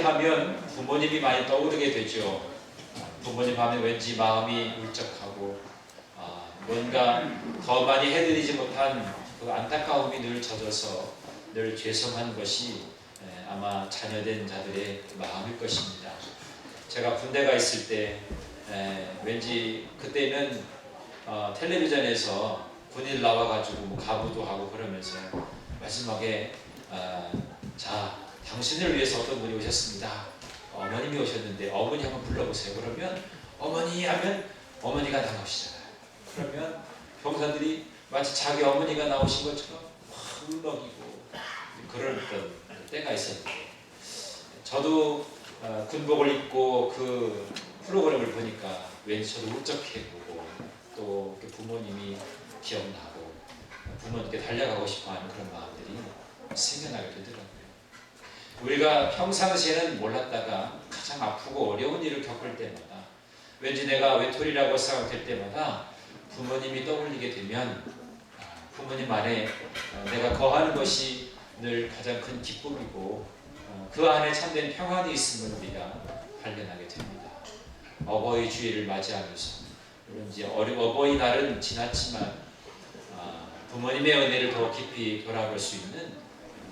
어머니를 하면 부모님이 많이 떠오르게 되죠. 부모님 하면 왠지 마음이 울적하고 뭔가 더 많이 해드리지 못한 그 안타까움이 늘 젖어서 늘 죄송한 것이 아마 자녀된 자들의 마음일 것입니다. 제가 군대가 있을 때 왠지 그때는 텔레비전에서 군인 나와가지고 뭐 가부도 하고 그러면서 마지막에 자, 당신을 위해서 어떤 분이 오셨습니다. 어머님이 오셨는데 어머니 한번 불러보세요. 그러면 어머니 하면 어머니가 나오시잖아요. 그러면 병사들이 마치 자기 어머니가 나오신 것처럼 막 울먹이고 그랬던 때가 있었는데, 저도 군복을 입고 그 프로그램을 보니까 왠지 저도 울적해 보고 또 부모님이 기억나고 부모님께 달려가고 싶어하는 그런 마음들이 생겨나게 되더라고요. 우리가 평상시에는 몰랐다가 가장 아프고 어려운 일을 겪을 때마다, 왠지 내가 외톨이라고 생각할 때마다 부모님이 떠올리게 되면 부모님 안에 내가 거하는 것이 늘 가장 큰 기쁨이고 그 안에 참된 평안이 있음을 우리가 발견하게 됩니다. 어버이 주일을 맞이하면서 이제 어버이날은 지났지만 부모님의 은혜를 더 깊이 돌아볼 수 있는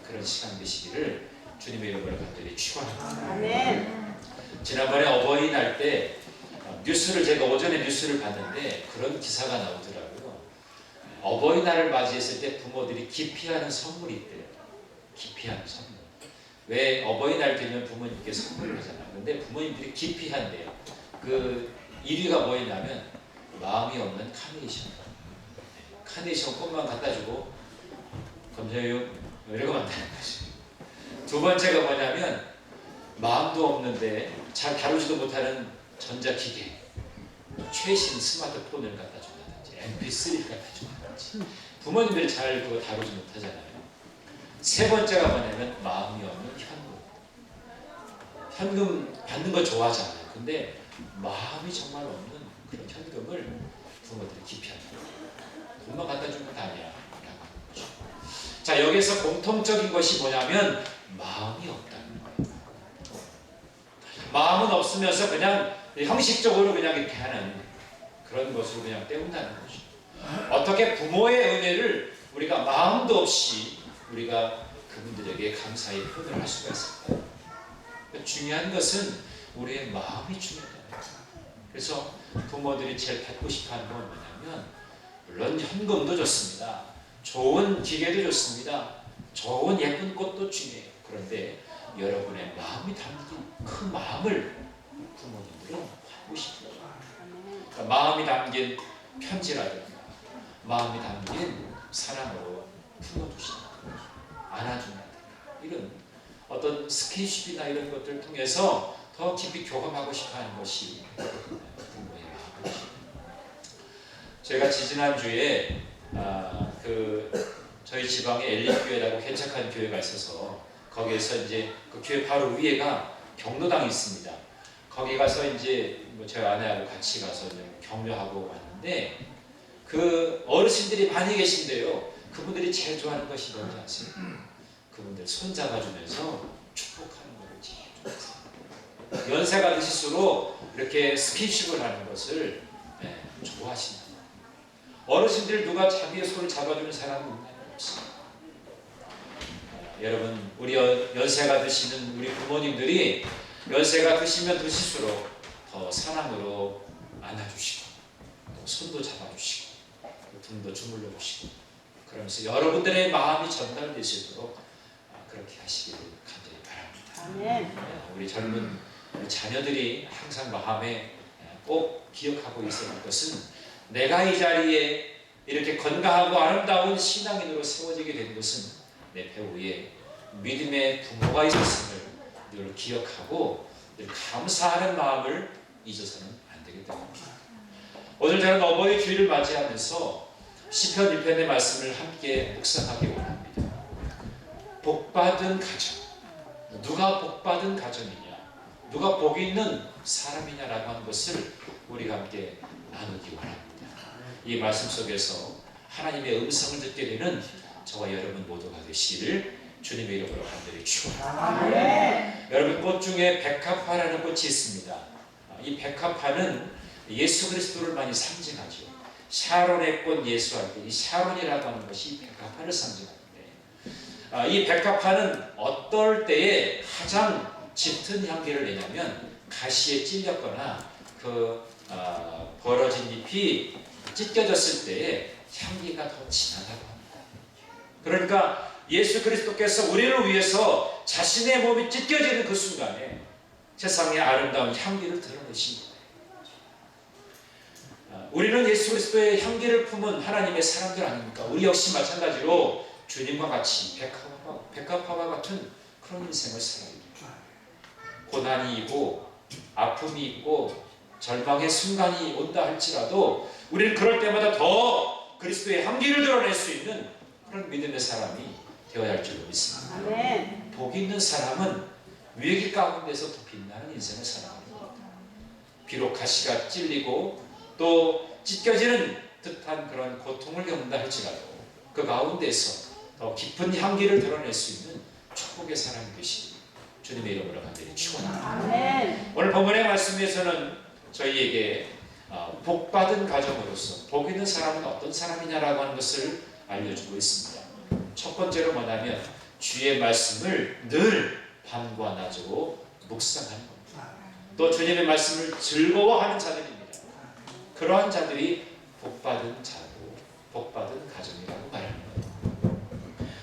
그런 시간 되시기를 주님의 이름으로 간절히 축원합니다. 아멘. 지난번에 어버이날 때 뉴스를 제가 오전에 뉴스를 봤는데 그런 기사가 나오더라고요. 어버이날을 맞이했을 때 부모들이 기피하는 선물이 있대요. 기피하는 선물. 왜 어버이날 되면 부모님께 선물을 하잖아요. 근데 부모님들이 기피한대요. 그 1위가 뭐였냐면 마음이 없는 카네이션. 카네이션 꽃만 갖다 주고 감사해요 이러고 만다는 거죠. 두 번째가 뭐냐면 마음도 없는데 잘 다루지도 못하는 전자기계, 최신 스마트폰을 갖다 준다든지 MP3를 갖다 준다든지 부모님들이 잘 그거 다루지 못하잖아요. 세 번째가 뭐냐면 마음이 없는 현금 받는 거 좋아하잖아요. 근데 마음이 정말 없는 그런 현금을 부모들이 기피한다. 돈만 갖다 준 건 아니야 라고 하는 거죠. 자, 여기서 공통적인 것이 뭐냐면 마음이 없다는 거예요. 마음은 없으면서 그냥 형식적으로 그냥 이렇게 하는 그런 것으로 그냥 때운다는 거죠. 어떻게 부모의 은혜를 우리가 마음도 없이 우리가 그분들에게 감사히 표현을 할 수가 있을까요? 중요한 것은 우리의 마음이 중요하다. 그래서 부모들이 제일 받고 싶어하는 건 뭐냐면, 물론 현금도 좋습니다. 좋은 기계도 좋습니다. 좋은 예쁜 꽃도 중요해요. 그런데 여러분의 마음이 담긴 그 마음을 부모님들은 받고 싶어요. 그러니까 마음이 담긴 편지라든가 마음이 담긴 사랑으로 품어주신다든가 안아준다든가 이런 어떤 스킨십이나 이런 것들을 통해서 더 깊이 교감하고 싶어하는 것이 부모의 마음입니다. 제가 지지난주에 저희 지방에 엘리교회라고 개척한 교회가 있어서 거기에서 이제 그 교회 바로 위에가 경로당이 있습니다. 거기 가서 이제 저희 아내하고 같이 가서 이제 격려하고 왔는데 그 어르신들이 많이 계신데요. 그분들이 제일 좋아하는 것이 뭔지 아세요? 그분들 손 잡아주면서 축복하는 것을 제일 좋아하세요. 연세가 드실수록 이렇게 스킨십을 하는 것을 좋아하신다. 어르신들 누가 자기의 손을 잡아주는 사람은 없어요. 여러분, 우리 연세가 드시는 우리 부모님들이 연세가 드시면 드실수록 더 사랑으로 안아주시고 또 손도 잡아주시고 등도 주물러 주시고 그러면서 여러분들의 마음이 전달될 수 있도록 그렇게 하시기를 간절히 바랍니다. 우리 젊은 자녀들이 항상 마음에 꼭 기억하고 있어야 할 것은 내가 이 자리에 이렇게 건강하고 아름다운 신앙인으로 세워지게 된 것은 내 배후에 믿음의 부모가 있었음을 늘 기억하고 늘 감사하는 마음을 잊어서는 안 되게 됩니다. 오늘 저는 어버이 주일을 맞이하면서 시편 1편의 말씀을 함께 묵상하기 원합니다. 복받은 가정. 누가 복받은 가정이냐? 누가 복이 있는 사람이냐라고 하는 것을 우리가 함께 나누기 원합니다. 이 말씀 속에서 하나님의 음성을 듣게 되는 저와 여러분 모두가 되시기를 주님의 이름으로 간절히 축원합니다. 여러분, 꽃 중에 백합화라는 꽃이 있습니다. 이 백합화는 예수 그리스도를 많이 상징하죠. 샤론의 꽃 예수할 때 이 샤론이라고 하는 것이 백합화를 상징하는데, 이 백합화는 어떨 때에 가장 짙은 향기를 내냐면 가시에 찔렸거나 벌어진 잎이 찢겨졌을 때에 향기가 더 진하다고 합니다. 그러니까 예수 그리스도께서 우리를 위해서 자신의 몸이 찢겨지는 그 순간에 세상의 아름다운 향기를 드러내신 거예요. 우리는 예수 그리스도의 향기를 품은 하나님의 사람들 아닙니까? 우리 역시 마찬가지로 주님과 같이 백합화와 같은 그런 인생을 살아야 돼요. 고난이 있고 아픔이 있고 절망의 순간이 온다 할지라도 우리는 그럴 때마다 더 그리스도의 향기를 드러낼 수 있는 그런 믿음의 사람이 되어야 할 줄로 믿습니다. 아멘. 복 있는 사람은 위기 가운데서 더 빛나는 인생을 살아갑니다. 비록 가시가 찔리고 또 찢겨지는 듯한 그런 고통을 겪는다 할지라도 그 가운데서 더 깊은 향기를 드러낼 수 있는 축복의 사람이 되시기 주님의 이름으로 간절히 축원합니다. 아멘. 오늘 본문의 말씀에서는 저희에게 복받은 가정으로서 복 있는 사람은 어떤 사람이냐라고 하는 것을 알려주고 있습니다. 첫 번째로 뭐냐면 주의 말씀을 늘 밤과 낮으로 묵상하는 겁니다. 또 주님의 말씀을 즐거워하는 자들입니다. 그러한 자들이 복받은 자고 복받은 가정이라고 말하는 거예요.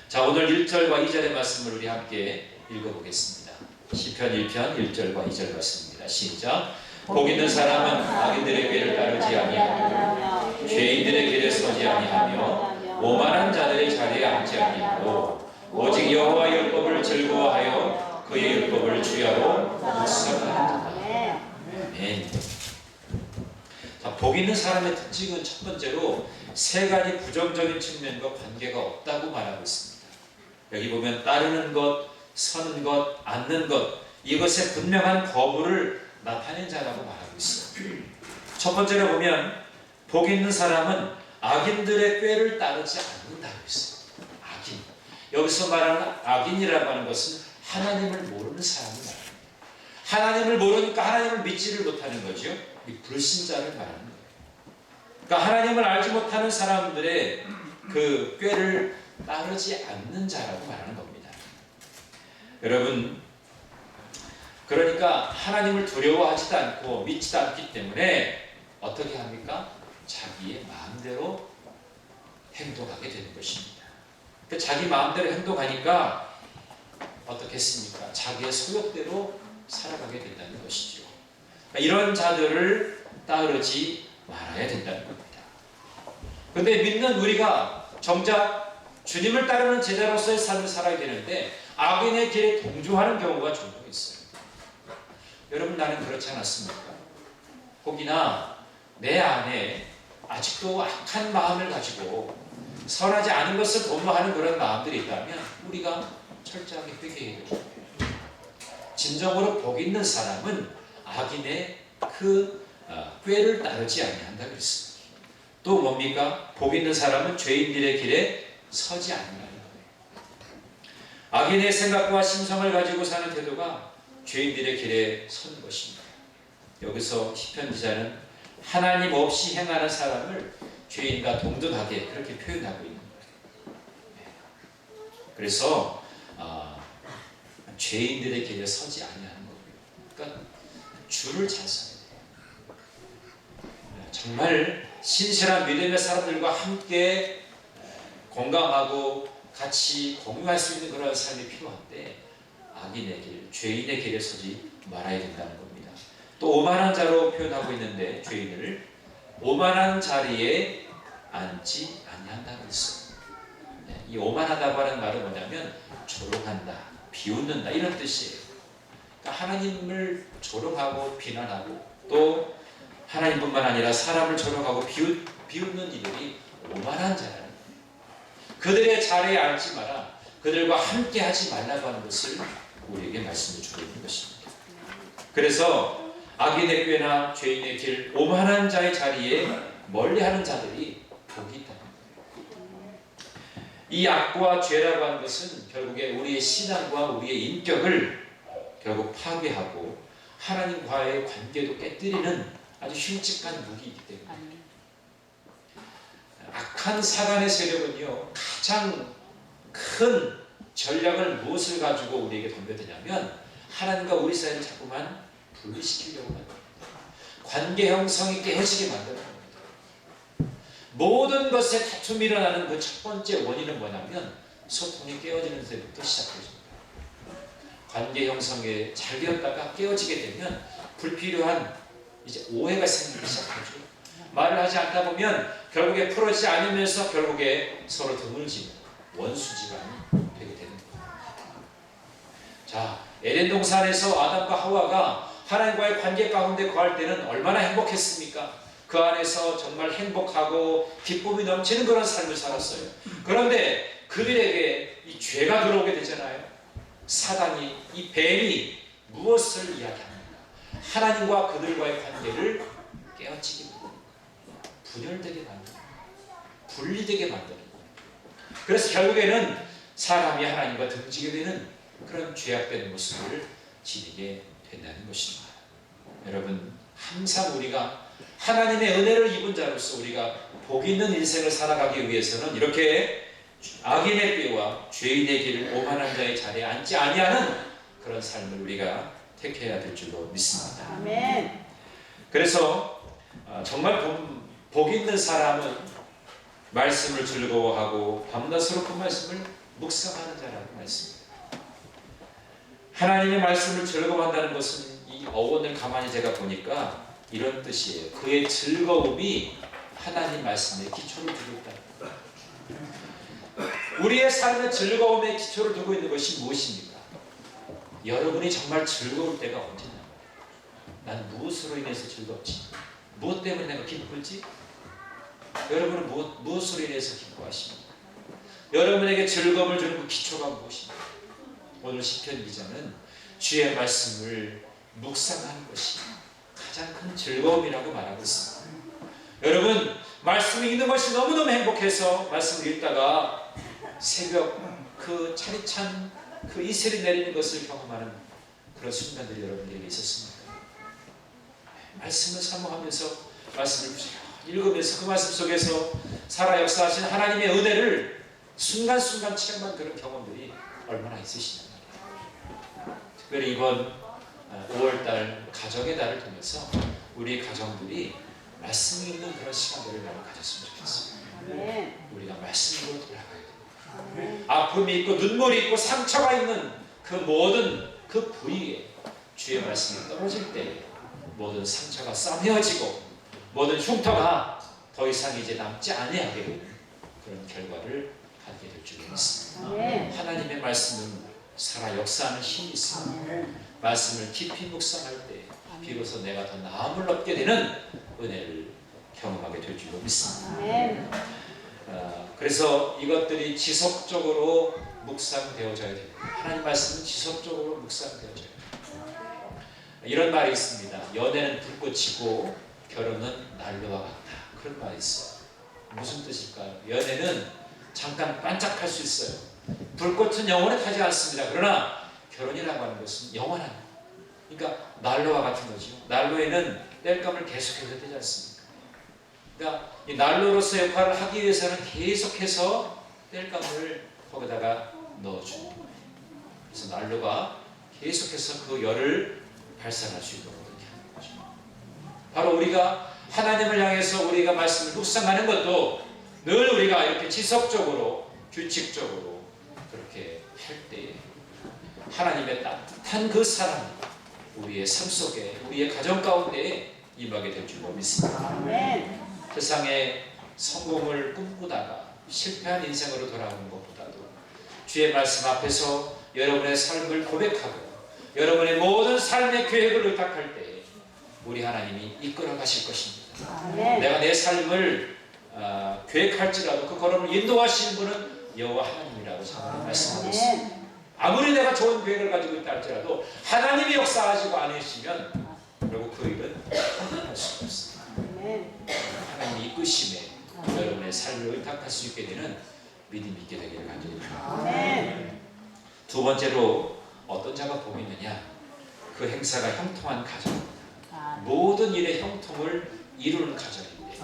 자, 오늘 1절과 2절의 말씀을 우리 함께 읽어보겠습니다. 시편 1편 1절과 2절 말씀입니다. 시작. 복 있는 사람은 악인들의 궤를 따르지 아니하며 죄인들의 길에 서지 아니하며 오만한 자들의 자리에 앉지 아니하고 오직 여호와의 율법을 즐거워하여 그의 율법을 주야로 묵상하는 자다. 아멘. 자, 복 있는 사람의 특징은 첫 번째로 세 가지 부정적인 측면과 관계가 없다고 말하고 있습니다. 여기 보면 따르는 것, 서는 것, 앉는 것, 이것의 분명한 거부를 나타낸 자라고 말하고 있어요. 첫 번째로 보면 복 있는 사람은 악인들의 꾀를 따르지 않는다고 했어요. 악인. 여기서 말하는 악인이라고 하는 것은 하나님을 모르는 사람을 말합니다. 하나님을 모르니까 하나님을 믿지를 못하는 거죠. 이 불신자를 말하는 거예요. 그러니까 하나님을 알지 못하는 사람들의 그 꾀를 따르지 않는 자라고 말하는 겁니다. 여러분, 그러니까 하나님을 두려워하지도 않고 믿지도 않기 때문에 어떻게 합니까? 자기의 마음대로 행동하게 되는 것입니다. 그 자기 마음대로 행동하니까 어떻겠습니까? 자기의 소욕대로 살아가게 된다는 것이죠. 그러니까 이런 자들을 따르지 말아야 된다는 겁니다. 그런데 믿는 우리가 정작 주님을 따르는 제자로서의 삶을 살아야 되는데 악인의 길에 동조하는 경우가 종종 있어요. 여러분, 나는 그렇지 않았습니까? 혹이나 내 안에 아직도 악한 마음을 가지고 선하지 않은 것을 도모하는 그런 마음들이 있다면 우리가 철저하게 회개해야 됩니다. 진정으로 복 있는 사람은 악인의 그 꾀를 따르지 아니한다 그랬습니다. 또 뭡니까? 복 있는 사람은 죄인들의 길에 서지 않는다는 거예요. 악인의 생각과 심성을 가지고 사는 태도가 죄인들의 길에 서는 것입니다. 여기서 시편 기자는 하나님 없이 행하는 사람을 죄인과 동등하게 그렇게 표현하고 있는 거예요. 그래서 죄인들의 길에 서지 아니하는 거고요. 그러니까 줄을 잘 서야 돼요. 정말 신실한 믿음의 사람들과 함께 공감하고 같이 공유할 수 있는 그런 삶이 필요한데 악인의 길, 죄인의 길에 서지 말아야 된다는 겁니다. 또 오만한 자로 표현하고 있는데 죄인을 오만한 자리에 앉지 아니한다고 했어요. 이 오만하다고 하는 말은 뭐냐면 조롱한다, 비웃는다 이런 뜻이에요. 그러니까 하나님을 조롱하고 비난하고 또 하나님뿐만 아니라 사람을 조롱하고 비웃는 이들이 오만한 자라는 거예요. 그들의 자리에 앉지 마라, 그들과 함께 하지 말라고 하는 것을 우리에게 말씀해 주고 있는 것입니다. 그래서 악인의 꾀나 죄인의 길, 오만한 자의 자리에 멀리하는 자들이 복이 있다는 거예요. 이 악과 죄라고 하는 것은 결국에 우리의 신앙과 우리의 인격을 결국 파괴하고 하나님과의 관계도 깨뜨리는 아주 흉측한 무기이기 때문에 악한 사단의 세력은요, 가장 큰 전략을 무엇을 가지고 우리에게 덤벼드냐면 하나님과 우리 사이를 자꾸만 분리시키려고 합니다. 관계 형성이 깨어지게 만드는 겁니다. 모든 것에 다툼이 일어나는 그 첫 번째 원인은 뭐냐면 소통이 깨어지는 데부터 시작해집니다. 관계 형성에 잘 되었다가 깨어지게 되면 불필요한 이제 오해가 생기기 시작하죠. 말을 하지 않다 보면 결국에 풀어지지 않으면서 결국에 서로 등을 지는 원수 집안이 되게 되는 거예요. 자, 에덴 동산에서 아담과 하와가 하나님과의 관계 가운데 거할 때는 얼마나 행복했습니까? 그 안에서 정말 행복하고 기쁨이 넘치는 그런 삶을 살았어요. 그런데 그들에게 이 죄가 들어오게 되잖아요. 사단이, 이 뱀이 무엇을 이야기합니까? 하나님과 그들과의 관계를 깨어지게 만드는 거예요. 분열되게 만드는 거예요. 분리되게 만드는 거예요. 그래서 결국에는 사람이 하나님과 등지게 되는 그런 죄악된 모습을 지니게 된다는 것입니다. 여러분, 항상 우리가 하나님의 은혜를 입은 자로서 우리가 복 있는 인생을 살아가기 위해서는 이렇게 악인의 꾀와 죄인의 길을 오만한 자의 자리에 앉지 아니하는 그런 삶을 우리가 택해야 될 줄로 믿습니다. 아멘. 그래서 정말 복 있는 사람은 말씀을 즐거워하고 밤낮으로 그 말씀을 묵상하는 자라고 말씀입니다. 하나님의 말씀을 즐거워한다는 것은 이 어원을 가만히 제가 보니까 이런 뜻이에요. 그의 즐거움이 하나님 말씀에 기초를 두고 있다. 우리의 삶의 즐거움에 기초를 두고 있는 것이 무엇입니까? 여러분이 정말 즐거울 때가 언제냐? 난 무엇으로 인해서 즐겁지? 무엇 때문에 내가 기쁘지? 여러분은 무엇으로 인해서 기뻐하십니까? 여러분에게 즐거움을 주는 그 기초가 무엇입니까? 오늘 시편 기자는 주의 말씀을 묵상하는 것이 가장 큰 즐거움이라고 말하고 있습니다. 여러분, 말씀을 읽는 것이 너무너무 행복해서 말씀을 읽다가 새벽 그 차디찬 그 이슬이 내리는 것을 경험하는 그런 순간들이 여러분에게 있었습니까? 말씀을 사모하면서 말씀을 읽으면서 그 말씀 속에서 살아 역사하신 하나님의 은혜를 순간순간 체험한 그런 경험들이 얼마나 있으시냐 말이에요. 특별히 이번 5월달 가정의 달을 통해서 우리 가정들이 말씀 읽는 그런 시간들을 많이 가졌으면 좋겠어요. 우리가 말씀으로 돌아가야 돼요. 아픔이 있고 눈물이 있고 상처가 있는 그 모든 그 부위에 주의 말씀이 떨어질 때 모든 상처가 싸매어지고 모든 흉터가 더 이상 이제 남지 아니하게 되는 그런 결과를 갖게 될 줄 믿습니다. 하나님의 말씀은 살아 역사하는 힘이 있습니다. 말씀을 깊이 묵상할 때 비로소 내가 더 나음을 얻게 되는 은혜를 경험하게 될 줄로 믿습니다. 그래서 이것들이 지속적으로 묵상되어져야 됩니다. 하나님 말씀은 지속적으로 묵상되어져야 됩니다. 이런 말이 있습니다. 연애는 불꽃이고 결혼은 난로와 같다. 그런 말이 있어요. 무슨 뜻일까요? 연애는 잠깐 반짝할 수 있어요. 불꽃은 영원히 타지 않습니다. 그러나 결혼이라고 하는 것은 영원한, 그러니까 난로와 같은 거죠. 난로에는 땔감을 계속해서 떼지 않습니까? 그러니까 이 난로로서 역할을 하기 위해서는 계속해서 땔감을 거기다가 넣어주는 거예요. 그래서 난로가 계속해서 그 열을 발산할 수 있도록 그렇게 하는 거죠. 바로 우리가 하나님을 향해서 우리가 말씀을 묵상하는 것도 늘 우리가 이렇게 지속적으로 규칙적으로 그렇게 할 때에 하나님의 따뜻한 그 사랑이 우리의 삶 속에 우리의 가정 가운데에 임하게 될 줄로 믿습니다. 세상에 성공을 꿈꾸다가 실패한 인생으로 돌아오는 것보다도 주의 말씀 앞에서 여러분의 삶을 고백하고 여러분의 모든 삶의 계획을 의탁할 때 우리 하나님이 이끌어 가실 것입니다. 내가 내 삶을 계획할지라도 그 걸음을 인도하시는 분은 여호와 하나님이라고 자문에 말씀하고 있습니다. 아무리 내가 좋은 계획을 가지고 있다 할지라도 하나님이 역사하시고 않으시면 결국 그 일은 할 수가 없습니다. 하나님의 이끄심에 여러분의 삶을 의탁할 수 있게 되는 믿음이 있게 되기를 간절히 바랍니다. 두 번째로 어떤 자가 복이 있느냐? 그 행사가 형통한 가정입니다. 모든 일의 형통을 이루는 가정인데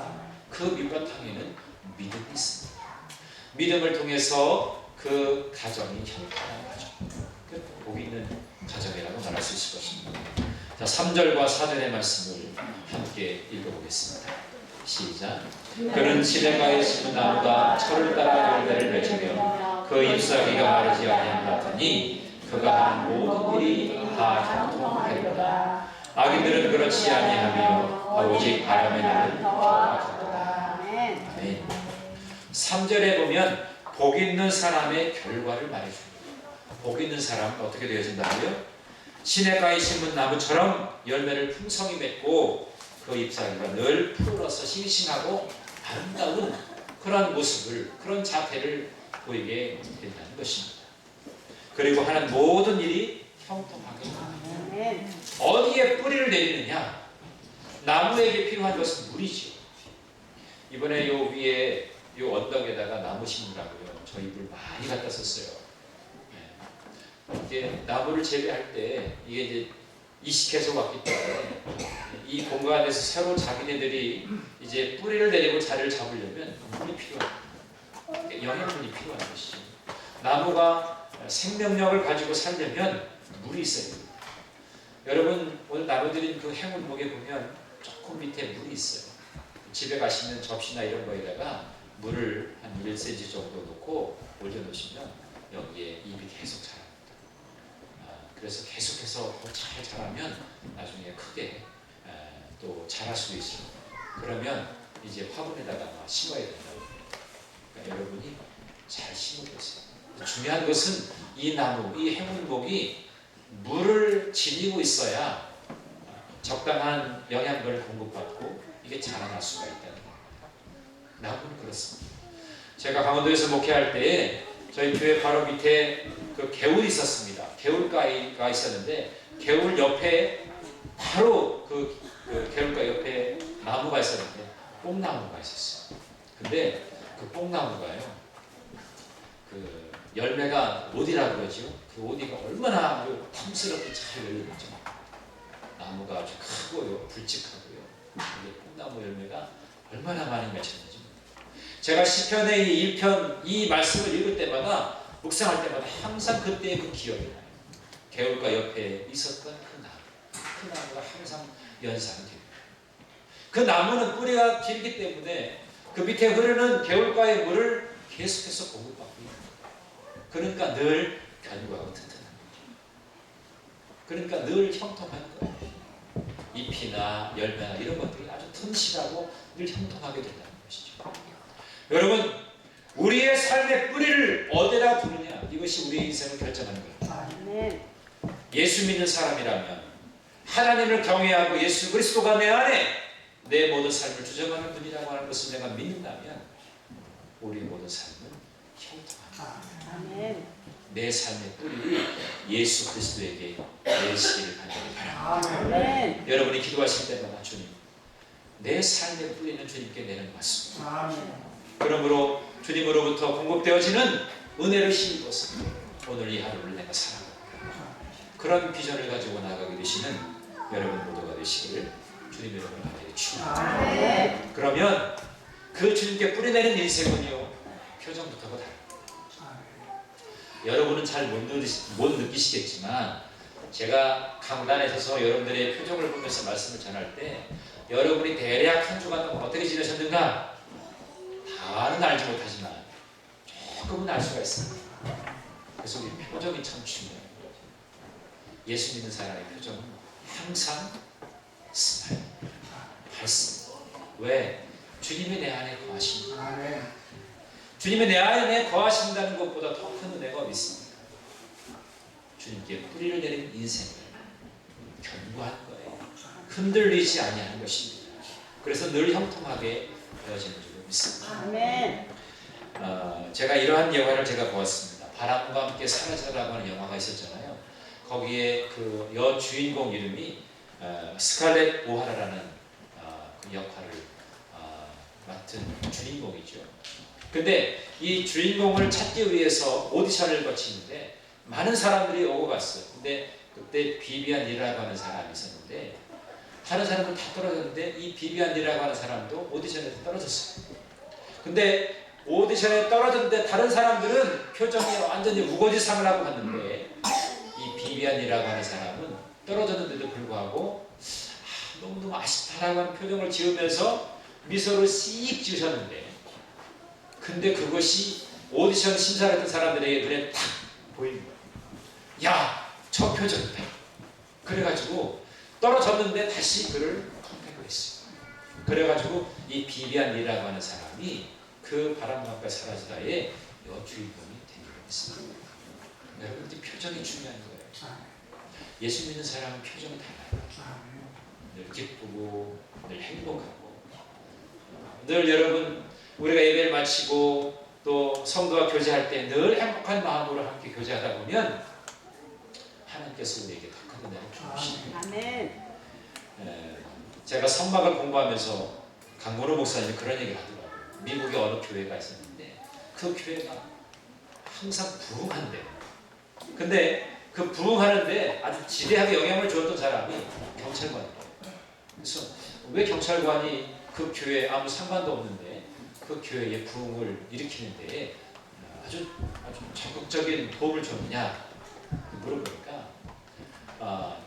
그 밑바탕에는 믿음이 있습니다. 믿음을 통해서 그 가정이 형통한 가정, 그 복이 있는 가정이라고 말할 수 있을 것입니다. 자, 3절과 4절의 말씀을 함께 읽어보겠습니다. 시작. 그는 시내가에 심은 나무가 철을 따라 열매를 맺으며 그 잎사귀가 마르지 아니하더니 그가 한 모든 일이 다 형통하리로다. 악인들은 그렇지 아니하며 오직 바람에 나는 벼와 같도다. 아멘. 3절에 보면 복 있는 사람의 결과를 말해줍니다. 복 있는 사람은 어떻게 되어진다고요? 시냇가에 심은 나무처럼 열매를 풍성히 맺고 그 잎사귀가 늘 푸르러서 싱싱하고 아름다운 그런 모습을, 그런 자태를 보이게 된다는 것입니다. 그리고 하는 모든 일이 형통하게 됩니다. 어디에 뿌리를 내리느냐? 나무에게 필요한 것은 물이죠. 이번에 요 위에 요 언덕에다가 나무 심으라고요. 저희 물 많이 갖다 썼어요. 이제 나무를 재배할 때 이게 이제 이식해서 왔기 때문에 이 공간에서 새로 자기네들이 이제 뿌리를 내리고 자리를 잡으려면 물이 필요합니다. 영양분이 필요한 것이죠. 나무가 생명력을 가지고 살려면 물이 있어야 됩니다. 여러분 오늘 나눠드린 그 행운목에 보면 조금 밑에 물이 있어요. 집에 가시면 접시나 이런 거에다가 물을 한 1cm 정도 넣고 올려놓으시면 여기에 잎이 계속 자랍니다. 그래서 계속해서 더 잘 자라면 나중에 크게 또 자랄 수도 있습니다. 그러면 이제 화분에다가 심어야 된다고. 그러니까 여러분이 잘 심어보세요. 중요한 것은 이 나무, 이 행운목이 물을 지니고 있어야 적당한 영양분을 공급받고 이게 자라날 수가 있다는 거예요. 나무는 그렇습니다. 제가 강원도에서 목회할 때에 저희 교회 바로 밑에 그 개울이 있었습니다. 개울가가 있었는데 개울 옆에 바로 그 개울가 옆에 나무가 있었는데 뽕나무가 있었어요. 근데 그 뽕나무가요, 그 열매가 오디라고 그러죠. 그 오디가 얼마나 탐스럽게 잘 열리죠. 나무가 아주 크고요, 굵직하고요. 근데 뽕나무 열매가 얼마나 많이 맺혔는지. 제가 시편의 이 1편 이 말씀을 읽을 때마다, 묵상할 때마다 항상 그때의 그 기억이 나요. 개울가 옆에 있었던 그 나무가 항상 연상이 됩니다. 그 나무는 뿌리가 길기 때문에 그 밑에 흐르는 개울가의 물을 계속해서 공급받고 있는 거예요. 그러니까 늘 견고하고 튼튼한 거죠. 그러니까 늘 형통한 거예요. 잎이나 열매나 이런 것들이 아주 튼실하고 늘 형통하게 된다는 것이죠. 여러분, 우리의 삶의 뿌리를 어디다 두느냐, 이것이 우리의 인생을 결정하는 거예요. 예수 믿는 사람이라면, 하나님을 경외하고 예수 그리스도가 내 안에 내 모든 삶을 주장하는 분이라고 하는 것을 내가 믿는다면 우리 모든 삶은 형통합니다. 내 삶의 뿌리를 예수 그리스도에게 내시기를 간절히 바랍니다. 여러분이 기도하실 때마다 주님, 내 삶의 뿌리는 주님께 내는 것 같습니다. 그러므로 주님으로부터 공급되어지는 은혜를 힘입어서 오늘 이 하루를 내가 살아갑니다. 그런 비전을 가지고 나가게 되시는 여러분 모두가 되시기를 주님 여러분 간절히 축원합니다. 그러면 그 주님께 뿌리내는 인생은요, 표정부터가 다릅니다. 여러분은 잘 못 느끼시겠지만 제가 강단에 서서 여러분들의 표정을 보면서 말씀을 전할 때 여러분이 대략 한 주간 동안 어떻게 지내셨는가 다는 알지 못하지만 조금은 알 수가 있습니다. 그래서 우리 표정이 참 중요해요. 예수 믿는 사람의 표정은 항상 스마일, 밝습니다. 왜? 주님이 내 안에 거하십니다. 주님이 내 안에 거하신다는 것보다 더 큰 은혜가 어디 있습니까? 주님께 뿌리를 내린 인생을 견고한 거예요. 흔들리지 아니하는 것입니다. 그래서 늘 형통하게 되어지는 줄 믿습니다. 아멘. 제가 이러한 영화를 제가 보았습니다. 바람과 함께 사라져라고 하는 영화가 있었잖아요. 거기에 그 여주인공 이름이 스칼렛 오하라라는 그 역할을 맡은 주인공이죠. 근데 이 주인공을 찾기 위해서 오디션을 거치는데 많은 사람들이 오고 갔어요. 근데 그때 비비안이라고 하는 사람이 있었는데 다른 사람들 다 떨어졌는데 이 비비안이라고 하는 사람도 오디션에서 떨어졌어요. 근데 오디션에 떨어졌는데 다른 사람들은 표정이 완전히 우거지상을 하고 갔는데 이 비비안이라고 하는 사람은 떨어졌는데도 불구하고 너무너무 아쉽다라고 하는 표정을 지으면서 미소를 씩 지으셨는데, 근데 그것이 오디션 심사를 했던 사람들에게 눈에 탁 보이는 거예요. 야, 저 표정이다. 그래가지고 떨어졌는데 다시 그를 컨택을 했어요. 그래가지고 이 비비안이라고 하는 사람이 그 바람 가까이 사라지다의 여주인공이 되기로 했습니다. 여러분, 이 표정이 중요한 거예요. 예수 믿는 사람은 표정이 달라요. 늘 기쁘고 늘 행복하고, 늘 여러분 우리가 예배를 마치고 또 성도와 교제할 때 늘 행복한 마음으로 함께 교제하다 보면 하나님께서 우리에게 더 큰 은혜를 주십니다. 아멘. 제가 성막을 공부하면서 강문호 목사님이 그런 얘기를 하더라고요. 미국의 어느 교회가 있었는데 그 교회가 항상 부흥한대요. 근데 그 부흥하는데 아주 지대하게 영향을 주었던 사람이 경찰관이에요. 그래서 왜 경찰관이 그 교회에 아무 상관도 없는데 그 교회의 부흥을 일으키는데 아주 적극적인 도움을 줬느냐 물어보니까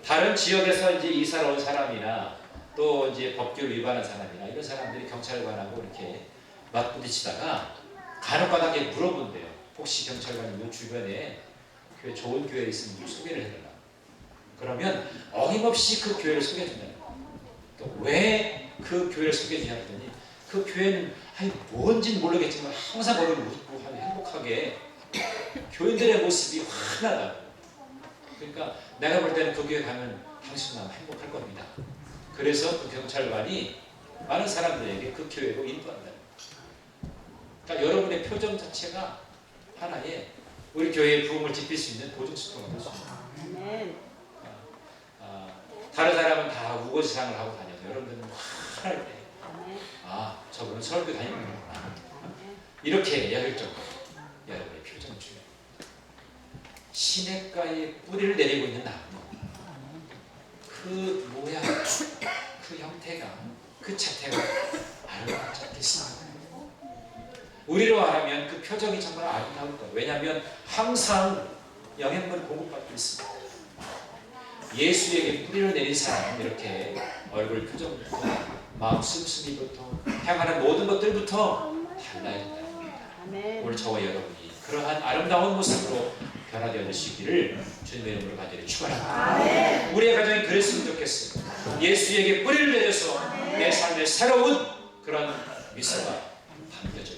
다른 지역에서 이제 이사를 온 사람이나 또 이제 법규를 위반한 사람이나 이런 사람들이 경찰관하고 이렇게 맞부딪히다가 간혹가다가 물어본대요. 혹시 경찰관이 요 주변에 교회 좋은 교회 있으면 좀 소개를 해달라. 그러면 어김없이 그 교회를 소개해준다. 왜 그 교회를 소개해주냐 했더니 그 교회는 뭔지는 모르겠지만 항상 거기를 웃고 행복하게 교인들의 모습이 환하다고. 그러니까 내가 볼 때는 그 교회 가면 당신은 아마 행복할 겁니다. 그래서 그 경찰관이 많은 사람들에게 그 교회로 인도한다. 그러니까 여러분의 표정 자체가 하나의 우리 교회의 부흥을 지필 수 있는 보증수표가 될 수 있습니다. 다른 사람은 다 우거지상을 하고 다녀서 여러분들은 환할 때 저분은 서울교 다니는구나 이렇게 여길 정도로 여러분의 표정이 중요합니다. 시냇가에 뿌리를 내리고 있는 나무, 그 모양, 그 형태가, 그 자태가 아름답지 않겠습니까? 우리로 말하면 그 표정이 정말 아름다울 거예요. 왜냐하면 항상 영양분을 공급받고 있습니다. 예수에게 뿌리를 내린 사람, 이렇게 얼굴 표정부터 마음 씀씀이부터 향하는 모든 것들부터 달라야 된다. 오늘 저와 여러분이 그러한 아름다운 모습으로 변화되어 주시기를 주님의 이름으로 간절히 축원합니다. 우리의 가정이 그랬으면 좋겠습니다. 예수에게 뿌리를 내려서 내 삶에 새로운 그런 미소가 담겨져요.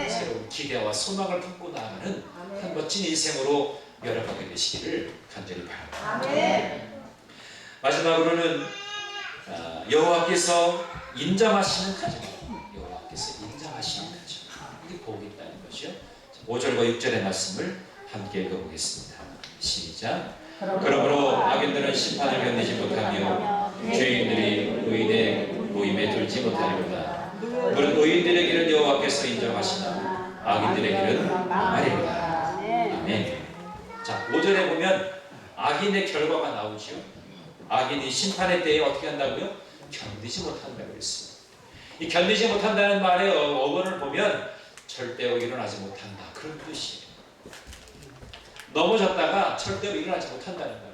새로운 기대와 소망을 품고 나아가는 한 멋진 인생으로 열어가게 되시기를 간절히 바랍니다. 마지막으로는 여호와께서 인정하시는 가정, 여호와께서 인정하시는 가정, 이게 복이 있다는 것이요. 5절과 6절의 말씀을 함께 읽어보겠습니다. 시작. 그러므로 악인들은 심판을 견디지 못하며 죄인들이 의인의 모임에 들지 못하리로다. 무릇 의인들의 길은 여호와께서 인정하시나 악인들의 길은 망하리로다. 아멘. 자, 5절에 보면 악인의 결과가 나오죠. 악인이 심판의 때에 어떻게 한다고요? 견디지 못한다고 그랬습니다. 이 견디지 못한다는 말의 어원을 보면 절대로 일어나지 못한다, 그런 뜻이에요. 넘어졌다가 절대로 일어나지 못한다는 거예요.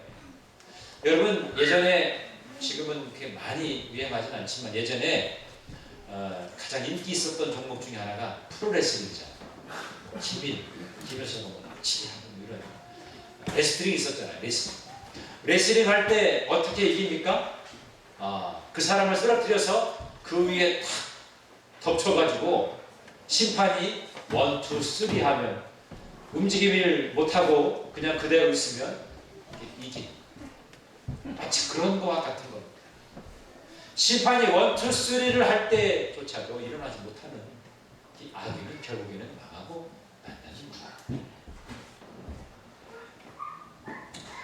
여러분, 예전에, 지금은 그렇게 많이 유행하진 않지만 예전에 가장 인기 있었던 종목 중에 하나가 프로레슬링이잖아요. 김일성 치리하고 이런 레슬링이 있었잖아요. 레슬링 할 때 어떻게 이깁니까? 그 사람을 쓰러뜨려서 그 위에 탁 덮쳐가지고 심판이 1, 2, 3 하면 움직임을 못하고 그냥 그대로 있으면 이기. 마치 그런 거와 같은 겁니다. 심판이 1, 2, 3를 할 때조차도 일어나지 못하는 이 악인은 결국에는 망하고 만나는 거예요.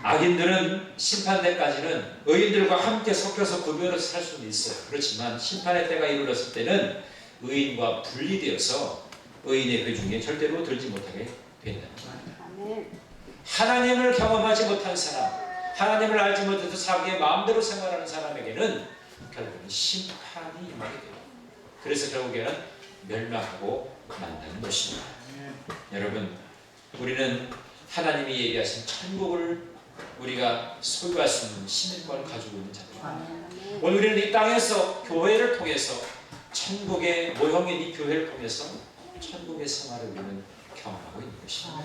악인들은 심판 때까지는 의인들과 함께 섞여서 구별해서 살 수는 있어요. 그렇지만 심판의 때가 이르렀을 때는 의인과 분리되어서 의인의 그 중에 절대로 들지 못하게 된다. 아멘. 하나님을 경험하지 못한 사람, 하나님을 알지 못해서 자기의 마음대로 생활하는 사람에게는 결국은 심판이 임하게 돼요. 그래서 결국에는 멸망하고 만나는 것입니다. 여러분, 우리는 하나님이 얘기하신 천국을 우리가 소유할 수 있는 시민권을 가지고 있는 자들입니다. 오늘 우리는 이 땅에서 교회를 통해서 천국의 모형인 이 교회를 통해서 천국의 생활을 우리는 경험하고 있는 것입니다.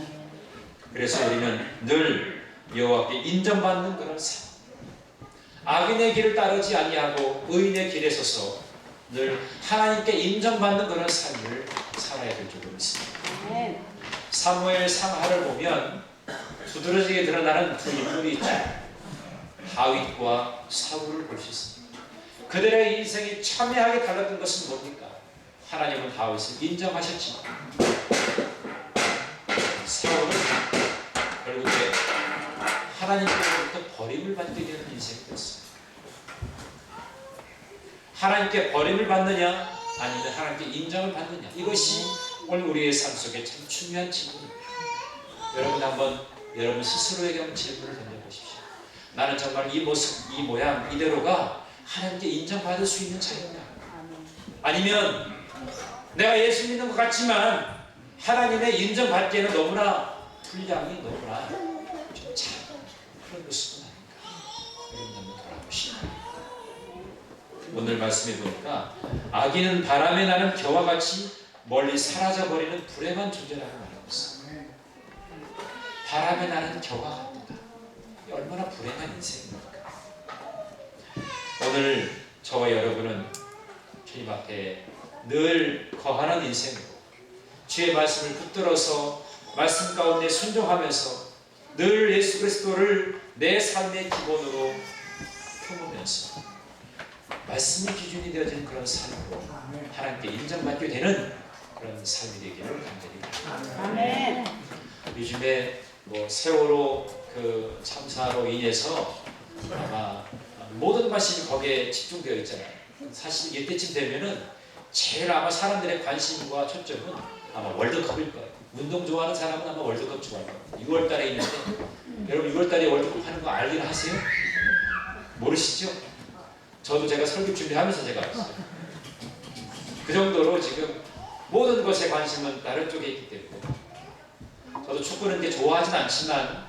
그래서 우리는 늘 여호와께 인정받는 그런 삶, 악인의 길을 따르지 아니하고 의인의 길에 서서 늘 하나님께 인정받는 그런 삶을 살아야 될 줄로 믿습니다. 사무엘 상하를 보면 두드러지게 드러나는 두 인물이 있죠. 다윗과 사울을 볼 수 있습니다. 그들의 인생이 첨예하게 달랐던 것은 뭡니까? 하나님은 다윗을 인정하셨지만 사울은 결국에 하나님께로부터 버림을 받게 되는 인생이 됐어요. 하나님께 버림을 받느냐 아니면 하나님께 인정을 받느냐, 이것이 오늘 우리의 삶 속에 참 중요한 질문입니다. 여러분 한번 여러분 스스로에게 한번 질문을 던져보십시오. 나는 정말 이 모습, 이 모양 이대로가 하나님께 인정받을 수 있는 자인가? 아니면 내가 예수 믿는 것 같지만 하나님의 인정받기에는 너무나 분량이 너무나 좀 작은 그런 모습은 아닌가? 여러분 한번 돌아보시죠. 오늘 말씀해 보니까 악인은 바람에 나는 겨와 같이 멀리 사라져버리는 불행한 존재라고 말하고 있습니다. 바람에 나는 겨와 같다. 얼마나 불행한 인생입니까? 오늘 저와 여러분은 주님 앞에 늘 거하는 인생으로 주의 말씀을 붙들어서 말씀 가운데 순종하면서 늘 예수 그리스도를 내 삶의 기본으로 품으면서 말씀이 기준이 되어지는 그런 삶으로 하나님께 인정받게 되는 그런 삶이 되기를 간절히 바랍니다. 아멘. 요즘에 뭐 세월호 그 참사로 인해서 아마 모든 관심이 거기에 집중되어 있잖아요. 사실 이때쯤 되면은 제일 아마 사람들의 관심과 초점은 아마 월드컵일 거예요. 운동 좋아하는 사람은 아마 월드컵 좋아할 거예요. 6월 달에 있는데 여러분 6월 달에 월드컵 하는 거 알긴 하세요? 모르시죠? 저도 제가 설교 준비하면서 제가 알았어요. 그 정도로 지금 모든 것에 관심은 다른 쪽에 있기 때문에 저도 축구는 이제 좋아하진 않지만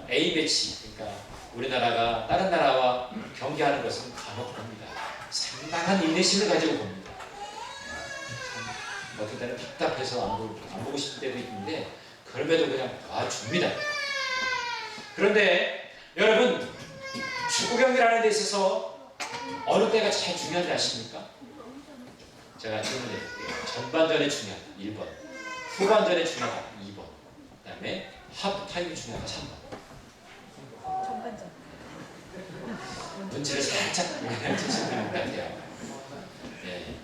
A매치, 그러니까 우리나라가 다른 나라와 경기하는 것은 간혹 봅니다. 상당한 인내심을 가지고 봅니다. 어떤 때는 답답해서 안 보고 싶을 때도 있는데 그럼에도 그냥 봐줍니다. 그런데 여러분, 축구 경기를 하는 데 있어서 어느 때가 제일 중요한지 아십니까? 제가 질문해 볼게요. 전반전에 중요하다 1번, 후반전에 중요하다 2번, 그 다음에 하프타임이 중요하다 3번. 전반전. 눈치를 살짝 주시는 것 같아요. 네.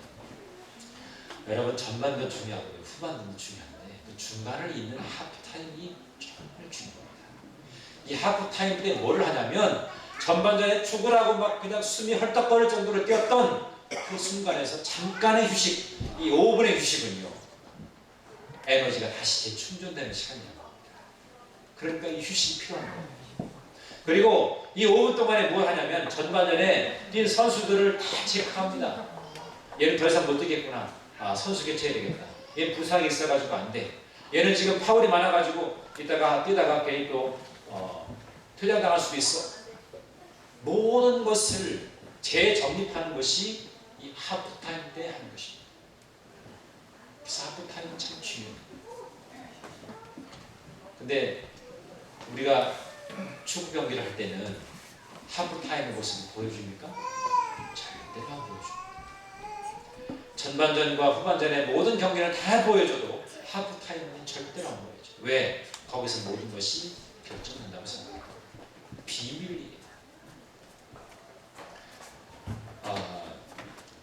여러분, 전반전 중요하고요, 후반전도 중요한데 그 중간을 잇는 하프타임이 정말 중요합니다. 이 하프타임 때 뭘 하냐면 전반전에 죽으라고 막 그냥 숨이 헐떡거릴 정도로 뛰었던 그 순간에서 잠깐의 휴식, 이 5분의 휴식은요, 에너지가 다시 재충전되는 시간이라고 합니다. 그러니까 이 휴식이 필요한 거예요. 그리고 이 5분 동안에 뭘 하냐면 전반전에 뛴 선수들을 다 체크합니다. 얘는 더 이상 못 뛰겠구나. 아, 선수 교체해야 되겠다. 얘는 부상이 있어가지고 안 돼. 얘는 지금 파울이 많아가지고 이따가 뛰다가 괜히 또 퇴장당할 수도 있어. 모든 것을 재정립하는 것이 이 하프타임 때 하는 것입니다. 그래서 하프타임은 참 중요해요. 근데 우리가 축구 경기를 할 때는 하프타임의 모습을 보여줍니까? 절대로 안 보여줍니다. 전반전과 후반전의 모든 경기를 다 보여줘도 하프타임은 절대로 안 보여줘요. 왜? 거기서 모든 것이 결정된다고 생각해요. 비밀이에요.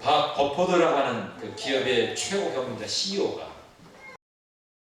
박 버포드라고 하는 그 기업의 최고 경영자 CEO가